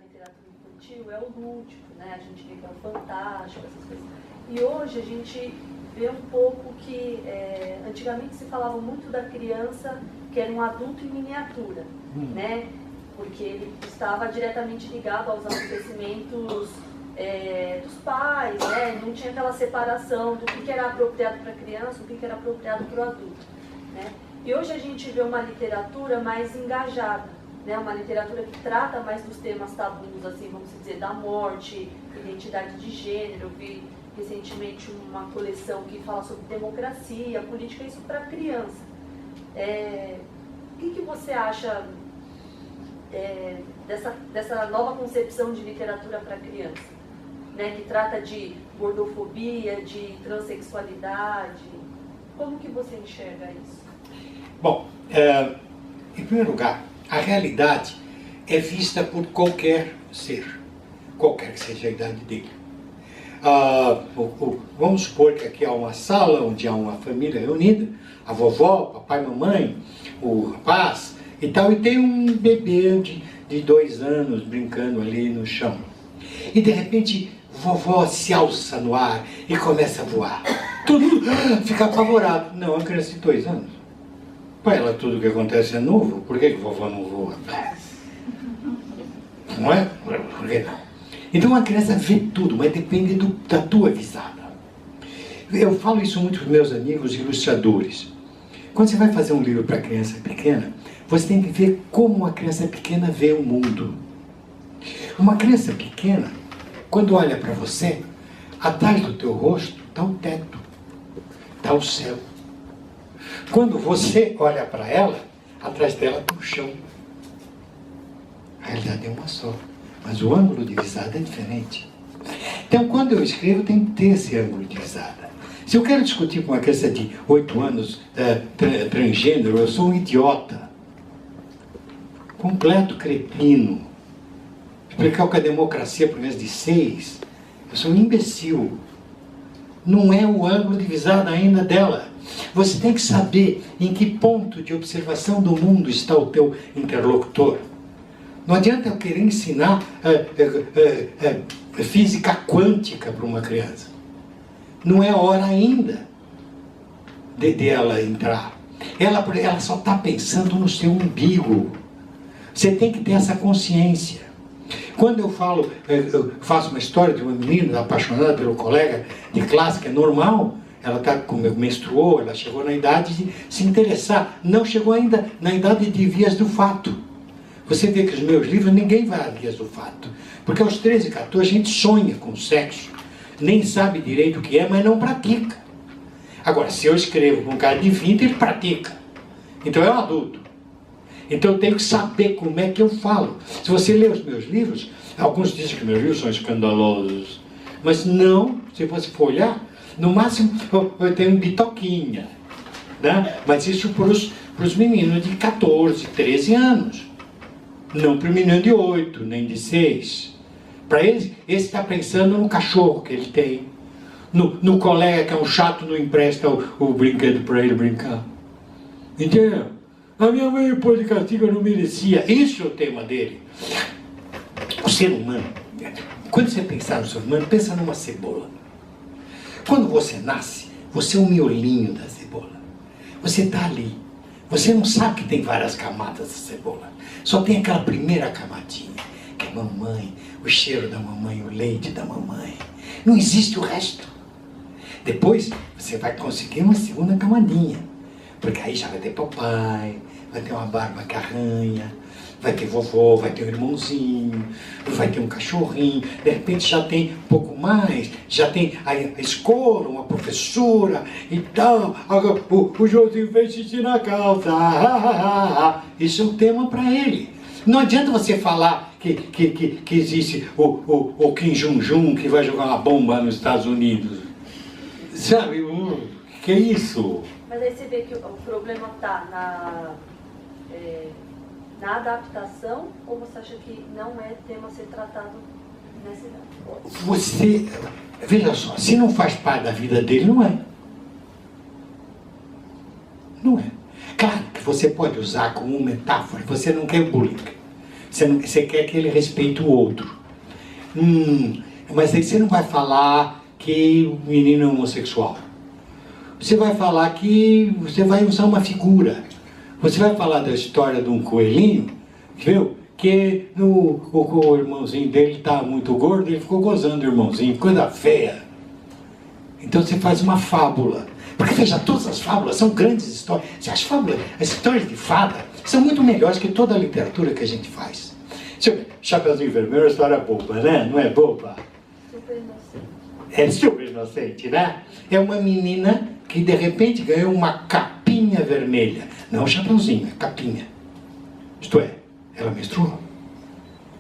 literatura infantil é o lúdico, né? A gente vê que é o fantástico, essas coisas. E hoje a gente vê um pouco que antigamente se falava muito da criança que era um adulto em miniatura, né? Porque ele estava diretamente ligado aos acontecimentos dos pais, né? Não tinha aquela separação do que era apropriado para a criança, o que era apropriado para o adulto, né? E hoje a gente vê uma literatura mais engajada, né? Uma literatura que trata mais dos temas tabus, assim, vamos dizer, da morte, identidade de gênero. Eu vi recentemente uma coleção que fala sobre democracia, política, isso para criança. O que você acha dessa nova concepção de literatura para criança, né, que trata de gordofobia, de transexualidade? Como que você enxerga isso? Bom, em primeiro lugar, a realidade é vista por qualquer ser, qualquer que seja a idade dele. Vamos supor que aqui há uma sala onde há uma família reunida, a vovó, papai, mamãe, o rapaz e tal, e tem um bebê de 2 anos brincando ali no chão. E de repente, vovó se alça no ar e começa a voar. Todo mundo fica apavorado. Não, a criança de 2 anos. Para ela tudo que acontece é novo, por que vovó não voa? Não é? Por que não? Então a criança vê tudo, mas depende da tua visada. Eu falo isso muito para meus amigos ilustradores. Quando você vai fazer um livro para criança pequena, você tem que ver como uma criança pequena vê o mundo. Uma criança pequena, quando olha para você, atrás do teu rosto está o teto, está o céu. Quando você olha para ela, atrás dela está o chão. A realidade é uma só, mas o ângulo de visada é diferente. Então, quando eu escrevo, tem que ter esse ângulo de visada. Se eu quero discutir com uma criança de 8 anos transgênero, eu sou um idiota. Completo cretino. Explicar o que é democracia por vez de 6, eu sou um imbecil. Não é o ângulo de visada ainda dela. Você tem que saber em que ponto de observação do mundo está o teu interlocutor. Não adianta eu querer ensinar física quântica para uma criança. Não é hora ainda de ela entrar. Ela só está pensando no seu umbigo. Você tem que ter essa consciência. Quando eu faço uma história de uma menina apaixonada pelo colega de classe, que é normal, ela menstruou, ela chegou na idade de se interessar, não chegou ainda na idade de vias do fato. Você vê que os meus livros, ninguém vai a vias do fato. Porque aos 13, 14, a gente sonha com sexo, nem sabe direito o que é, mas não pratica. Agora, se eu escrevo com um cara de 20, ele pratica. Então é um adulto. Então eu tenho que saber como é que eu falo. Se você lê os meus livros, alguns dizem que meus livros são escandalosos. Mas não, se você for olhar, no máximo eu tenho bitoquinha. Né? Mas isso para os meninos de 14, 13 anos. Não para o menino de 8, nem de 6. Para eles, esse está pensando no cachorro que ele tem. No colega que é um chato, não empresta o brinquedo para ele brincar. Entendeu? A minha mãe me pôs de castigo, eu não merecia. Isso é o tema dele. O ser humano, quando você pensar no ser humano, pensa numa cebola. Quando você nasce, você é um miolinho da cebola. Você está ali. Você não sabe que tem várias camadas da cebola. Só tem aquela primeira camadinha, que é a mamãe, o cheiro da mamãe, o leite da mamãe. Não existe o resto. Depois, você vai conseguir uma segunda camadinha. Porque aí já vai ter papai, vai ter uma barba que arranha, vai ter vovó, vai ter um irmãozinho, vai ter um cachorrinho, de repente já tem um pouco mais, já tem a escola, uma professora e tal, o Joãozinho fez xixi na calça, isso é um tema para ele. Não adianta você falar que existe o Kim Jong-un que vai jogar uma bomba nos Estados Unidos. Sabe, que é isso? Mas aí você vê que o problema está na adaptação, ou você acha que não é tema a ser tratado nessa idade? Você, veja só, se não faz parte da vida dele, não é. Não é. Claro que você pode usar como metáfora, você não quer bullying. Você quer que ele respeite o outro. Mas aí você não vai falar que o menino é homossexual. Você vai falar que você vai usar uma figura. Você vai falar da história de um coelhinho, viu? Que o irmãozinho dele está muito gordo, ele ficou gozando do irmãozinho, coisa feia. Então você faz uma fábula. Porque veja, todas as fábulas são grandes histórias. As fábulas, as histórias de fada, são muito melhores que toda a literatura que a gente faz. Chapeuzinho Vermelho é uma história boba, né? Não é boba? Super inocente. É super inocente, né? É uma menina que de repente ganhou uma capinha vermelha. Não o chapeuzinho, é capinha. Isto é, ela menstruou.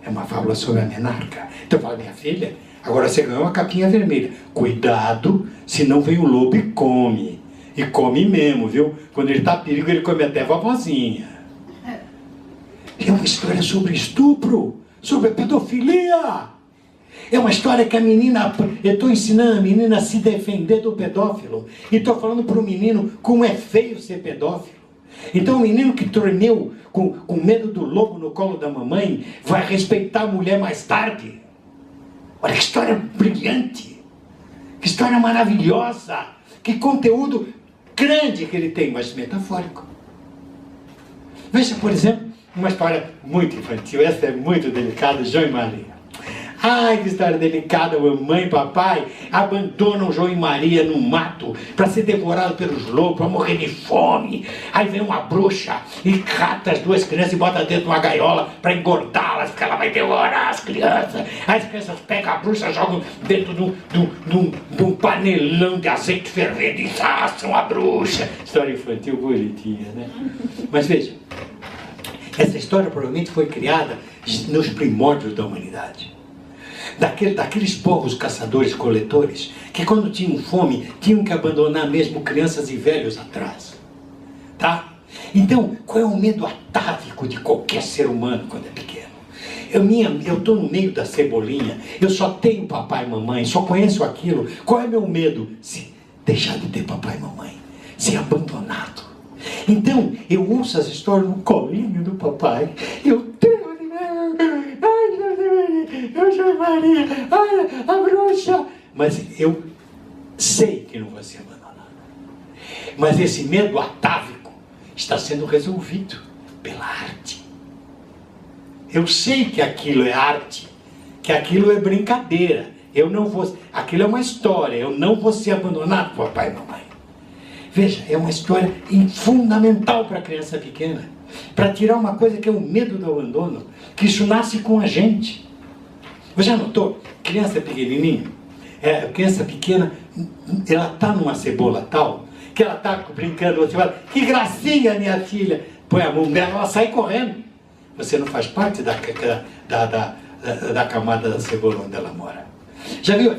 É uma fábula sobre a menarca. Então fala, minha filha, agora você ganhou uma capinha vermelha. Cuidado, senão vem o lobo e come. E come mesmo, viu? Quando ele está a perigo, ele come até a vovozinha. É uma história sobre estupro, sobre pedofilia. É uma história que a menina... Eu estou ensinando a menina a se defender do pedófilo. E estou falando para o menino como é feio ser pedófilo. Então o menino que tremeu com medo do lobo no colo da mamãe vai respeitar a mulher mais tarde. Olha que história brilhante. Que história maravilhosa. Que conteúdo grande que ele tem, mas metafórico. Veja, por exemplo, uma história muito infantil. Essa é muito delicada, João e Maria. Ai, que história delicada. Mamãe e papai abandonam João e Maria no mato para ser devorado pelos lobos, para morrer de fome. Aí vem uma bruxa e cata as duas crianças e bota dentro de uma gaiola para engordá-las, porque ela vai devorar as crianças. Aí as crianças pegam a bruxa, jogam dentro de um panelão de azeite fervendo e assam a bruxa. História infantil bonitinha, né? Mas veja, essa história provavelmente foi criada nos primórdios da humanidade. Daqueles povos caçadores-coletores que quando tinham fome tinham que abandonar mesmo crianças e velhos atrás. Tá? Então, qual é o medo atávico de qualquer ser humano quando é pequeno? Eu estou no meio da cebolinha, eu só tenho papai e mamãe, só conheço aquilo. Qual é meu medo? Se deixar de ter papai e mamãe, ser abandonado. Então, eu ouço as histórias no colinho do papai, eu tenho... Eu sou Maria, olha a bruxa. Mas eu sei que não vou ser abandonado. Mas esse medo atávico está sendo resolvido pela arte. Eu sei que aquilo é arte, que aquilo é brincadeira. Eu não vou. Aquilo é uma história. Eu não vou ser abandonado por papai e mamãe. Veja, é uma história fundamental para a criança pequena, para tirar uma coisa que é o medo do abandono, que isso nasce com a gente. Você já notou? Criança pequenininha, criança pequena, ela está numa cebola tal, que ela está brincando, você fala, que gracinha, minha filha. Põe a mão dela, ela sai correndo. Você não faz parte da camada da cebola onde ela mora. Já viu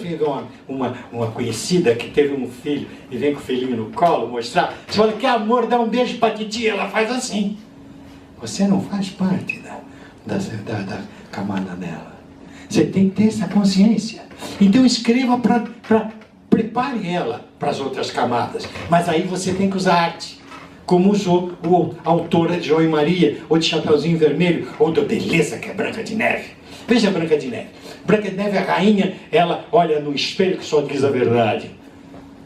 uma conhecida que teve um filho e vem com o filhinho no colo mostrar? Você fala, que amor, dá um beijo para a titia, ela faz assim. Você não faz parte da camada dela. Você tem que ter essa consciência. Então escreva prepare ela para as outras camadas. Mas aí você tem que usar arte. Como usou a autora de João e Maria, ou de Chapeuzinho Vermelho, ou da beleza que é Branca de Neve. Veja a Branca de Neve. Branca de Neve, a rainha, ela olha no espelho que só diz a verdade.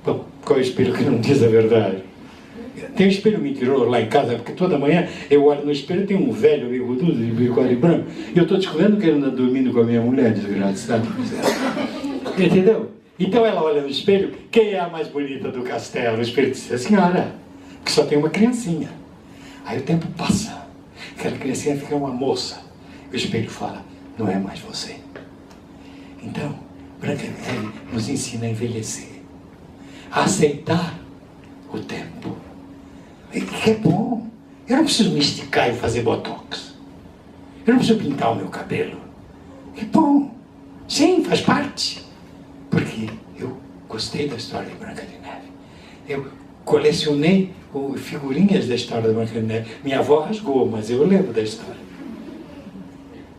Bom, qual é o espelho que não diz a verdade? Tem um espelho mentiroso lá em casa, porque toda manhã eu olho no espelho e tem um velho bigodudo de bigode branco, e eu estou descobrindo que ele anda dormindo com a minha mulher, desgraçado. Entendeu? Então ela olha no espelho, quem é a mais bonita do castelo? O espelho diz, a senhora, que só tem uma criancinha. Aí o tempo passa, aquela criancinha fica uma moça, o espelho fala, não é mais você. Então, Branca de Neve nos ensina a envelhecer, a aceitar o tempo. Que é bom. Eu não preciso me esticar e fazer botox. Eu não preciso pintar o meu cabelo. Que bom. Sim, faz parte. Porque eu gostei da história de Branca de Neve. Eu colecionei figurinhas da história da Branca de Neve. Minha avó rasgou, mas eu lembro da história.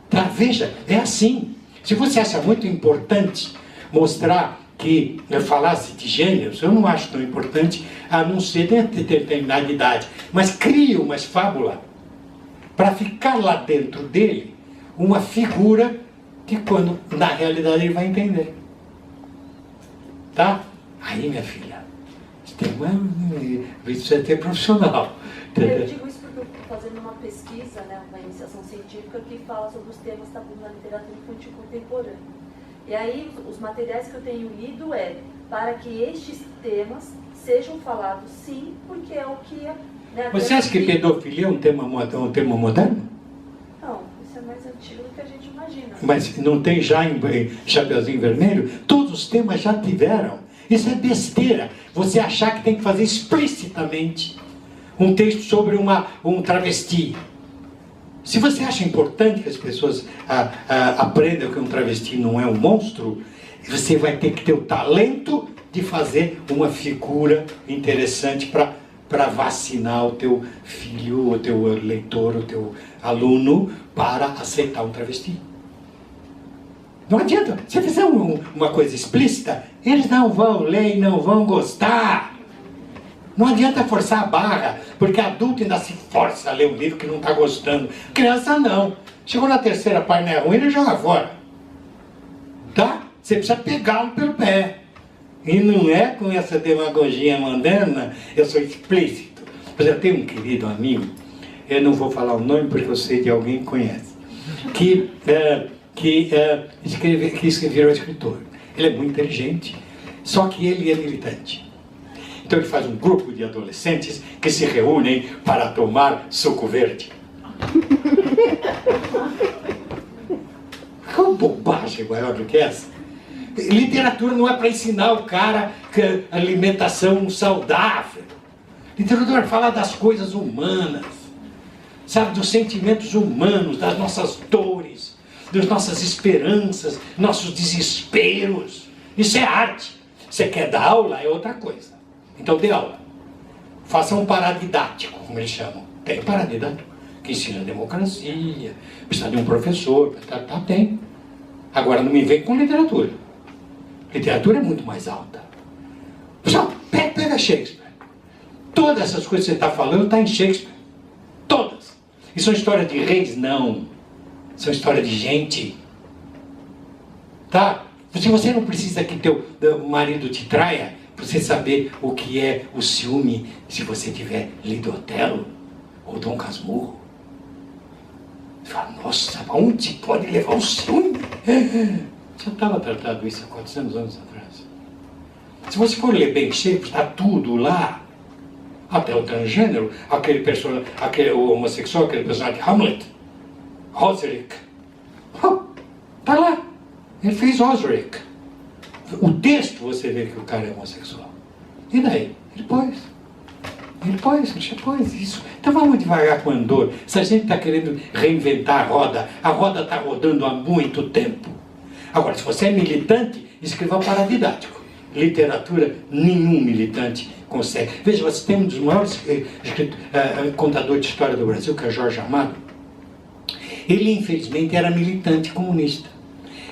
Tá, veja, é assim. Se você acha muito importante mostrar que eu falasse de gêneros, eu não acho tão importante, a não ser de determinada idade. Mas cria uma fábula para ficar lá dentro dele uma figura que quando na realidade ele vai entender. Tá? Aí, minha filha, isso é ter profissional. Eu digo isso porque eu estou fazendo uma pesquisa, né, uma iniciação científica que fala sobre os temas tabus na literatura infantil contemporânea. E aí, os materiais que eu tenho lido para que estes temas sejam falados, sim, porque é o que... Né, você acha que pedofilia é um tema moderno? Não, isso é mais antigo do que a gente imagina. Mas não tem já em Chapeuzinho Vermelho? Todos os temas já tiveram. Isso é besteira. Você achar que tem que fazer explicitamente um texto sobre um travesti. Se você acha importante que as pessoas aprendam que um travesti não é um monstro, você vai ter que ter o talento de fazer uma figura interessante para vacinar o teu filho, o teu leitor, o teu aluno para aceitar um travesti. Não adianta. Se fizer uma coisa explícita, eles não vão ler e não vão gostar. Não adianta forçar a barra, porque adulto ainda se força a ler um livro que não está gostando. Criança não. Chegou na terceira página, é ruim, ele joga fora. Tá? Você precisa pegá-lo pelo pé. E não é com essa demagogia moderna, eu sou explícito. Mas eu tenho um querido amigo, eu não vou falar o nome porque eu sei de alguém que conhece, que virou escritor. Ele é muito inteligente, só que ele é militante. Então ele faz um grupo de adolescentes que se reúnem para tomar suco verde. Qual bobagem maior do que essa? Literatura não é para ensinar o cara que alimentação saudável. Literatura é para falar das coisas humanas, sabe, dos sentimentos humanos, das nossas dores, das nossas esperanças, nossos desesperos. Isso é arte. Você quer dar aula, é outra coisa. Então dê aula. Faça um paradidático, como eles chamam. Tem paradidático, que ensina democracia, precisa de um professor, tem. Agora não me vem com literatura. Literatura é muito mais alta. Só pega Shakespeare. Todas essas coisas que você está falando estão em Shakespeare. Todas. E são histórias de reis? Não. São histórias de gente. Tá? Se você não precisa que teu marido te traia, para você saber o que é o ciúme, se você tiver lido Otelo ou Dom Casmurro. Você fala, nossa, aonde pode levar o ciúme? Já estava tratado isso há 400 anos atrás. Se você for ler bem Shakespeare, está tudo lá. Até o transgênero, o homossexual, aquele personagem Hamlet, Osric. Está lá. Ele fez Osric. O texto você vê que o cara é homossexual. E daí? Ele pôs isso. Então vamos devagar com a Andor. Se a gente está querendo reinventar a roda está rodando há muito tempo. Agora, se você é militante, escreva paradidático. Literatura, nenhum militante consegue. Veja, você tem um dos maiores contadores de história do Brasil, que é Jorge Amado. Ele, infelizmente, era militante comunista.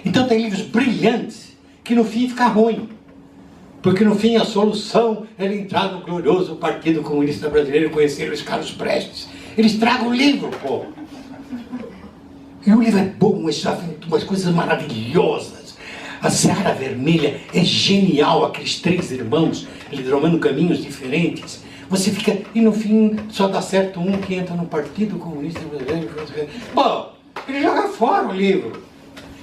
Então tem livros brilhantes que no fim fica ruim. Porque no fim a solução era entrar no glorioso Partido Comunista Brasileiro e conhecer os Carlos Prestes. Eles tragam o livro, pô. E o livro é bom, mas umas coisas maravilhosas. A Seara Vermelha é genial, aqueles três irmãos tomando caminhos diferentes. Você fica, e no fim só dá certo um que entra no Partido Comunista Brasileiro. Pô, ele joga fora o livro.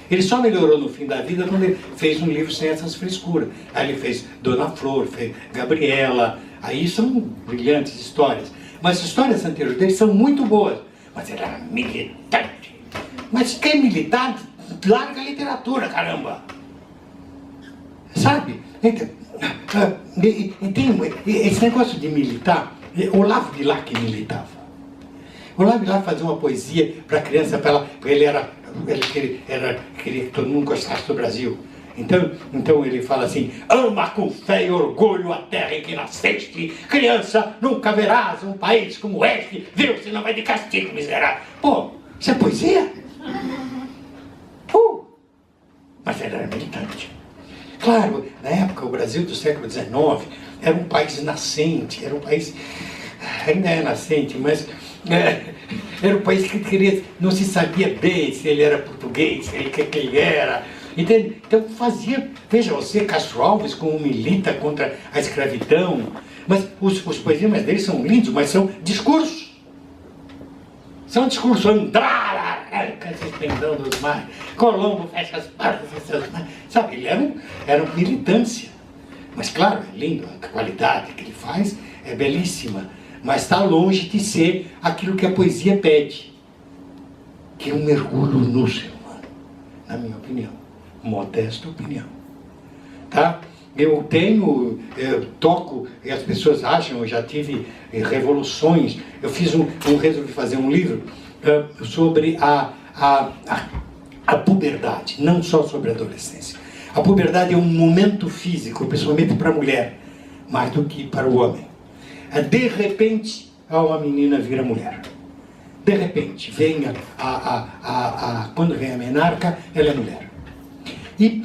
Ele só melhorou no fim da vida quando ele fez um livro sem essas frescuras. Aí ele fez Dona Flor, fez Gabriela. Aí são brilhantes histórias. Mas as histórias anteriores dele são muito boas. Mas ele era militante. Mas quem é militante, larga a literatura, caramba. Sabe? Esse negócio de militar, Olavo Bilac militava. Olavo Bilac fazia uma poesia para a criança, ele queria que todo mundo gostasse do Brasil. Então ele fala assim: ama com fé e orgulho a terra em que nasceste, criança, nunca verás um país como este, viu, se não vai de castigo, miserável. Pô, isso é poesia? Mas ele era militante. Claro, na época, o Brasil do século XIX era um país nascente, era um país, ainda é nascente, mas Era um país que queria, não se sabia bem se ele era português, se ele, que ele era. Entende? Então fazia, veja você, Castro Alves como milita contra a escravidão. Mas os poemas dele são lindos, mas são discursos. São discursos. Andrara, se estendendo dos mares, Colombo fecha as portas dos seus mares. Sabe, ele era uma militância. Mas claro, é lindo, a qualidade que ele faz é belíssima. Mas está longe de ser aquilo que a poesia pede. Que é um mergulho no ser humano, na minha opinião. Modesta opinião. Tá? Eu toco, e as pessoas acham, eu já tive revoluções. Eu resolvi fazer um livro sobre a puberdade, não só sobre a adolescência. A puberdade é um momento físico, principalmente para a mulher, mais do que para o homem. De repente, uma menina vira mulher. De repente, quando vem a menarca, ela é mulher. E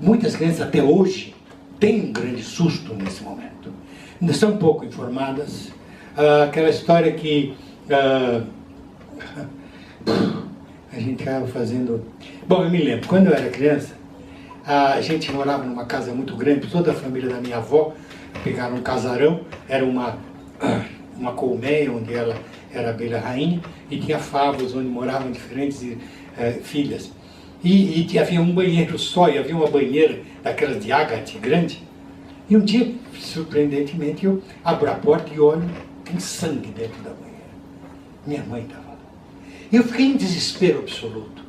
muitas crianças até hoje têm um grande susto nesse momento. Ainda são pouco informadas. Aquela história que a gente estava fazendo... Bom, eu me lembro, quando eu era criança, a gente morava numa casa muito grande, toda a família da minha avó pegaram um casarão, era uma colmeia onde ela era abelha rainha, e tinha favos onde moravam diferentes filhas. E havia um banheiro só, e havia uma banheira daquelas de ágate grande. E um dia, surpreendentemente, eu abro a porta e olho, tem sangue dentro da banheira. Minha mãe estava lá. Eu fiquei em desespero absoluto.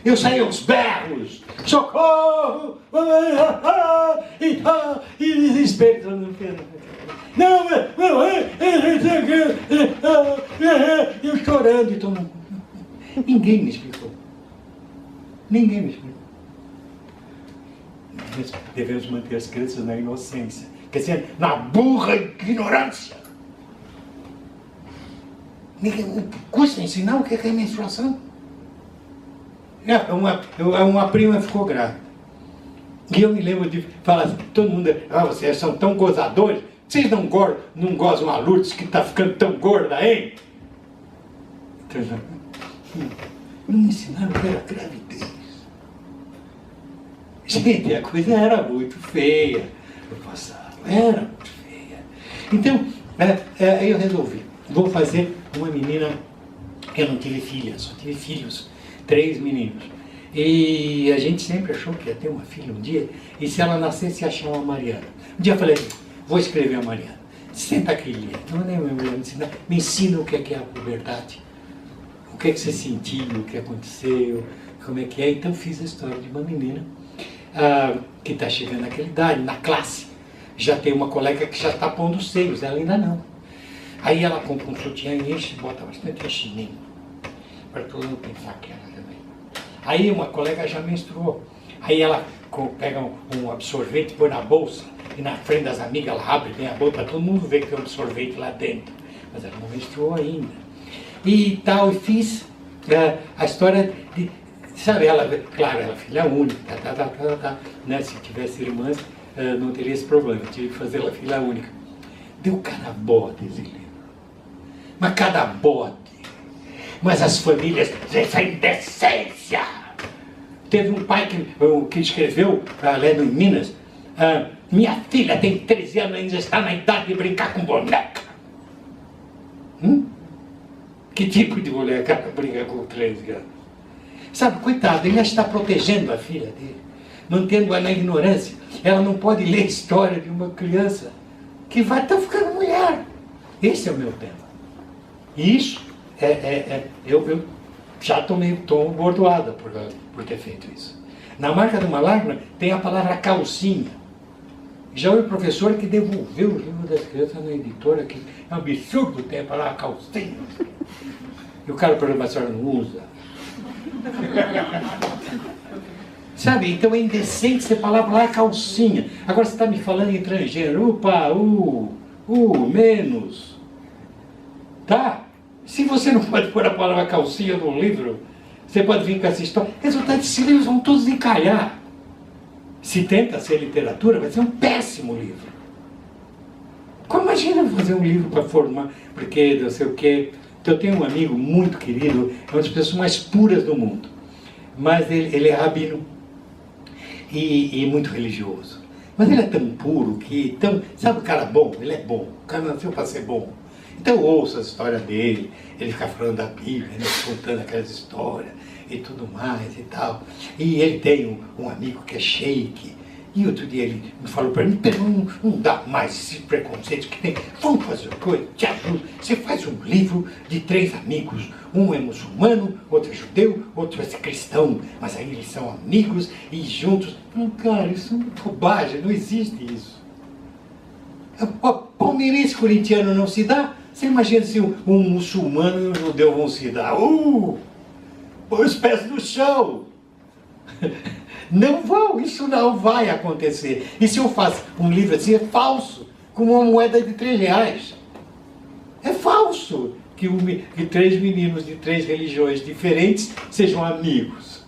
Eu saí aos berros, socorro, e desespero. Não, eu chorando e todo mundo. Ninguém me explicou. Ninguém me explicou. Nós devemos manter as crianças na inocência, quer dizer, na burra ignorância. Ninguém custa ensinar o que é menstruação. Uma prima ficou grávida. E eu me lembro de falar assim, todo mundo, vocês são tão gozadores, vocês não gozam a Lourdes que está ficando tão gorda, hein? Então, não me ensinaram o que era gravidez. Gente, a coisa era muito feia no passado, era muito feia. Então, eu resolvi, vou fazer uma menina, eu não tive filha, só tive filhos, 3 meninos. E a gente sempre achou que ia ter uma filha um dia, e se ela nascesse, ia chamar a Mariana. Um dia eu falei assim, vou escrever a Mariana. Senta aqui, Lia. Não é nem minha mulher me ensina o que é a puberdade. O que é que você sentiu, o que aconteceu, como é que é. Então fiz a história de uma menina que está chegando naquela idade, na classe. Já tem uma colega que já está pondo os seios, ela ainda não. Aí ela compra um sutiã e enche, bota bastante chininho, para todo mundo pensar que ela também. Aí uma colega já menstruou. Aí ela pega um absorvente, põe na bolsa, e na frente das amigas ela abre bem a bolsa, para todo mundo ver que tem um absorvente lá dentro. Mas ela não menstruou ainda. E tal, e fiz a história de... Sabe, claro, ela é filha única, né? Se tivesse irmãs, não teria esse problema. Eu tive que fazer ela filha única. Deu cada bote esse livro. Mas cada bote. Mas as famílias, essa indecência. Teve um pai que escreveu, lendo em Minas, minha filha tem 13 anos e ainda está na idade de brincar com boneca. Que tipo de boneca brinca com 13 anos? Sabe, coitado, ele já está protegendo a filha dele, mantendo-a na ignorância. Ela não pode ler a história de uma criança que vai estar ficando mulher. Esse é o meu tema. E isso, eu já tomei tom bordoada por ter feito isso. Na marca de uma lágrima tem a palavra calcinha. Já houve professor que devolveu o livro das crianças na editora, que é um absurdo ter a palavra calcinha. E o cara pergunta, mas a senhora não usa? Sabe, então é indecente você falar lá calcinha. Agora você está me falando em transgênero. Upa, menos. Tá? Se você não pode pôr a palavra calcinha no livro, você pode vir com essa história. Resultado, esses livros vão todos encalhar. Se tenta ser literatura, vai ser um péssimo livro. Imagina fazer um livro para formar, porque não sei o quê. Então, eu tenho um amigo muito querido, é uma das pessoas mais puras do mundo. Mas ele é rabino e muito religioso. Mas ele é tão puro que... sabe o cara bom? Ele é bom. O cara nasceu para ser bom. Então eu ouço a história dele, ele fica falando da Bíblia, né, contando aquelas histórias e tudo mais e tal. E ele tem um amigo que é sheik. E outro dia ele me falou para mim, não dá mais esse preconceito que tem. Vamos fazer uma coisa, te ajudo. Você faz um livro de 3 amigos. Um é muçulmano, outro é judeu, outro é cristão. Mas aí eles são amigos e juntos. Não, cara, isso é uma bobagem, não existe isso. O palmeirense corintiano não se dá? Você imagina se um muçulmano e um judeu vão se dar? Põe os pés no chão. Não vão, isso não vai acontecer. E se eu faço um livro assim, é falso, com uma moeda de 3 reais. É falso que 3 meninos de 3 religiões diferentes sejam amigos.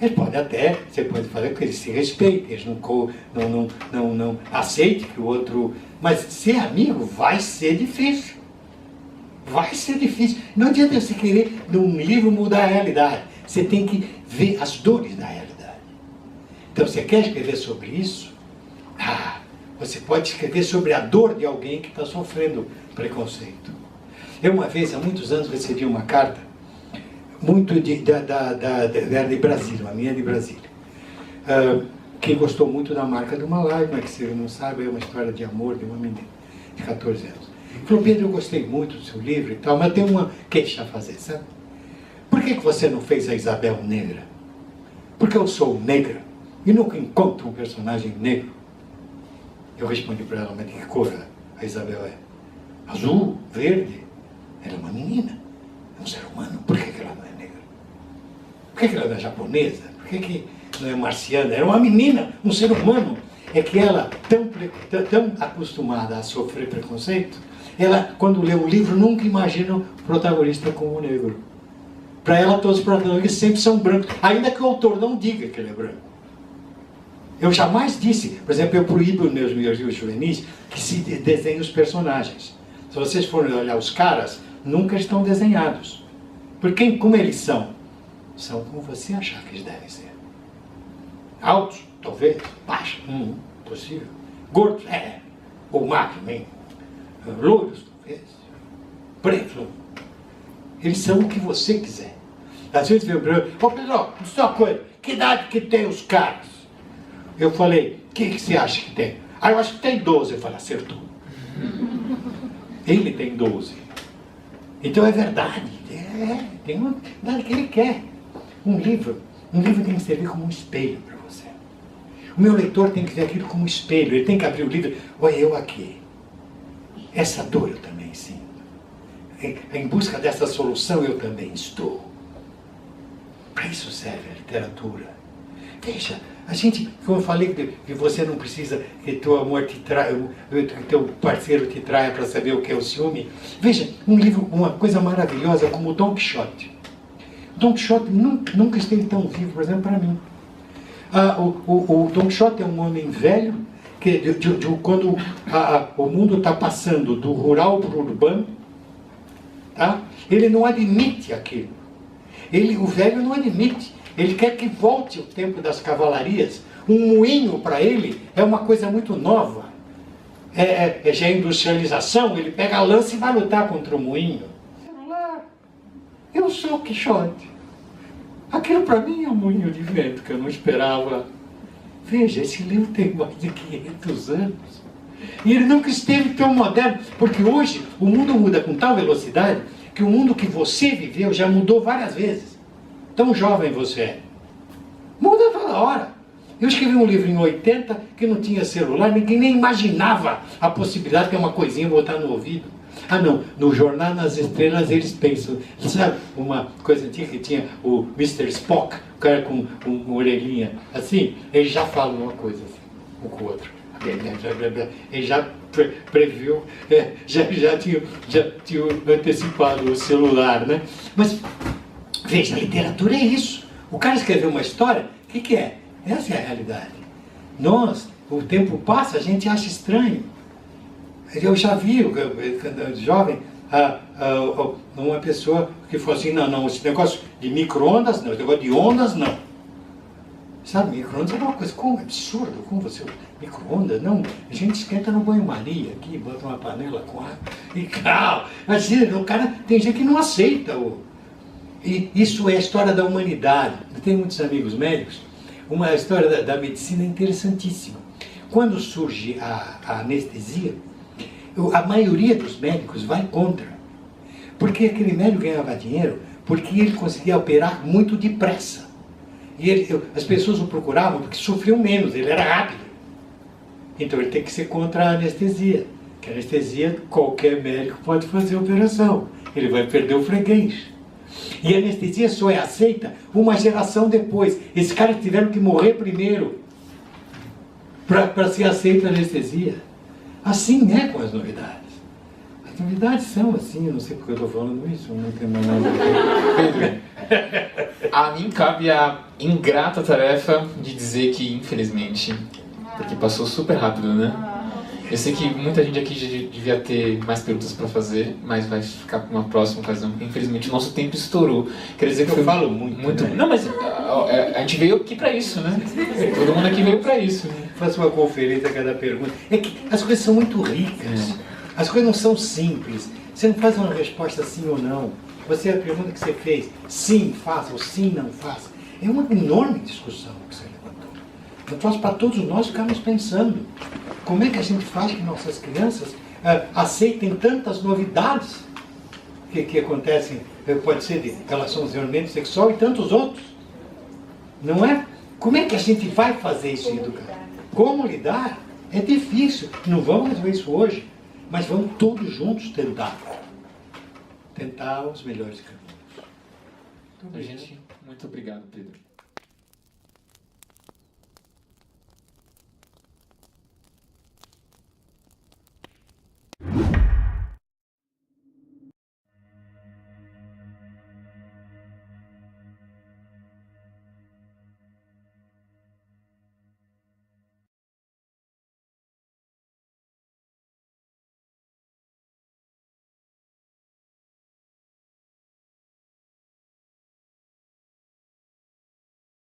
Você pode fazer com que eles se respeitem, eles não aceitem que o outro... Mas ser amigo vai ser difícil. Vai ser difícil. Não adianta você querer, num livro, mudar a realidade. Você tem que ver as dores da realidade. Então, você quer escrever sobre isso? Você pode escrever sobre a dor de alguém que está sofrendo preconceito. Eu, uma vez, há muitos anos, recebi uma carta era de Brasília, uma menina de Brasília, que gostou muito da marca do Malai, mas que, se você não sabe, é uma história de amor de uma menina de 14 anos. Falou, Pedro, eu gostei muito do seu livro e tal, mas tem uma queixa a fazer, sabe? Por que você não fez a Isabel negra? Porque eu sou negra e nunca encontro um personagem negro. Eu respondi para ela, mas de que cor a Isabel é? Azul, verde. Ela é uma menina, é um ser humano. Por que ela não é negra? Por que ela não é japonesa? Por que não é marciana? Era uma menina, um ser humano. É que ela, tão acostumada a sofrer preconceito, ela, quando lê o livro, nunca imagina o protagonista como negro. Para ela, todos os protagonistas sempre são brancos, ainda que o autor não diga que ele é branco. Eu jamais disse, por exemplo, eu proíbo nos meus livros juvenis que se desenhem os personagens. Se vocês forem olhar os caras, nunca estão desenhados. Porque como eles são? São como você achar que eles devem ser. Altos, talvez. Baixos, possível. Gordos, ou magros, nem. Loiros, talvez. Pretos. Eles são o que você quiser. Às vezes vem o Pedro, diz uma coisa, que idade que tem os caras? Eu falei, o que você acha que tem? Eu acho que tem 12. Eu falei, acertou. Ele tem 12. Então é verdade. Tem uma idade que ele quer. Um livro tem que servir como um espelho para você. O meu leitor tem que ver aquilo como um espelho. Ele tem que abrir o livro. Olha, eu aqui. Essa dor eu também sinto. Em busca dessa solução eu também estou. Para isso serve a literatura. Veja, a gente, como eu falei, que você não precisa que teu amor te traia, que teu parceiro te traia para saber o que é o ciúme. Veja, um livro, uma coisa maravilhosa como o Don Quixote. Don Quixote nunca esteve tão vivo, por exemplo, para mim. O Don Quixote é um homem velho, que quando o mundo está passando do rural para o urbano, tá? Ele não admite aquilo. O velho não admite. Ele quer que volte o tempo das cavalarias. Um moinho para ele é uma coisa muito nova. Já a industrialização, ele pega a lança e vai lutar contra o moinho. Eu sou o Quixote. Aquilo para mim é um moinho de vento que eu não esperava. Veja, esse livro tem mais de 500 anos. E ele nunca esteve tão moderno. Porque hoje o mundo muda com tal velocidade que o mundo que você viveu já mudou várias vezes. Tão jovem você é. Muda toda hora. Eu escrevi um livro em 80 que não tinha celular, ninguém nem imaginava a possibilidade de ter uma coisinha botar no ouvido. Não, no Jornal nas Estrelas eles pensam, sabe, uma coisa antiga que tinha o Mr. Spock, o cara com uma orelhinha assim, ele já fala uma coisa assim, um com o outro. Ele já previu, já tinha antecipado o celular, né? Mas, veja, a literatura é isso. O cara escreveu uma história, o que é? Essa é a realidade. Nós, o tempo passa, a gente acha estranho. Eu já vi, quando jovem, uma pessoa que falou assim, não, esse negócio de micro-ondas não, esse negócio de ondas não. Sabe, micro-ondas é uma coisa absurda, como você... Micro-ondas, não, a gente esquenta no banho-maria aqui, bota uma panela com água e calma. Imagina, o cara, tem gente que não aceita. E isso é a história da humanidade. Eu tenho muitos amigos médicos, uma história da medicina interessantíssima. Quando surge a anestesia, a maioria dos médicos vai contra. Porque aquele médico ganhava dinheiro porque ele conseguia operar muito depressa. E as pessoas o procuravam porque sofriam menos, ele era rápido. Então ele tem que ser contra a anestesia. Porque a anestesia, qualquer médico pode fazer a operação. Ele vai perder o freguês. E a anestesia só é aceita uma geração depois. Esses caras tiveram que morrer primeiro para ser aceita a anestesia. Assim é com as novidades. As novidades são assim, eu não sei porque eu estou falando isso, não tem mais nada a ver. Pedro, a mim cabe a ingrata tarefa de dizer que, infelizmente, porque passou super rápido, né? Eu sei que muita gente aqui já devia ter mais perguntas para fazer, mas vai ficar para uma próxima ocasião. Infelizmente, o nosso tempo estourou. Quer dizer que eu falo muito. Né? Não, mas a gente veio aqui para isso, né? Todo mundo aqui veio para isso. Faço uma conferência a cada pergunta. É que as coisas são muito ricas. As coisas não são simples. Você não faz uma resposta sim ou não. Você, a pergunta que você fez, sim, faça, ou sim, não faça. É uma enorme discussão que você levantou. Eu trouxe para todos nós ficarmos pensando. Como é que a gente faz que nossas crianças aceitem tantas novidades que acontecem, pode ser de relação ao desenvolvimento sexual e tantos outros? Não é? Como é que a gente vai fazer isso em educação? Como lidar? É difícil. Não vamos resolver isso hoje, mas vamos todos juntos tentar os melhores caminhos. Muito obrigado, Pedro.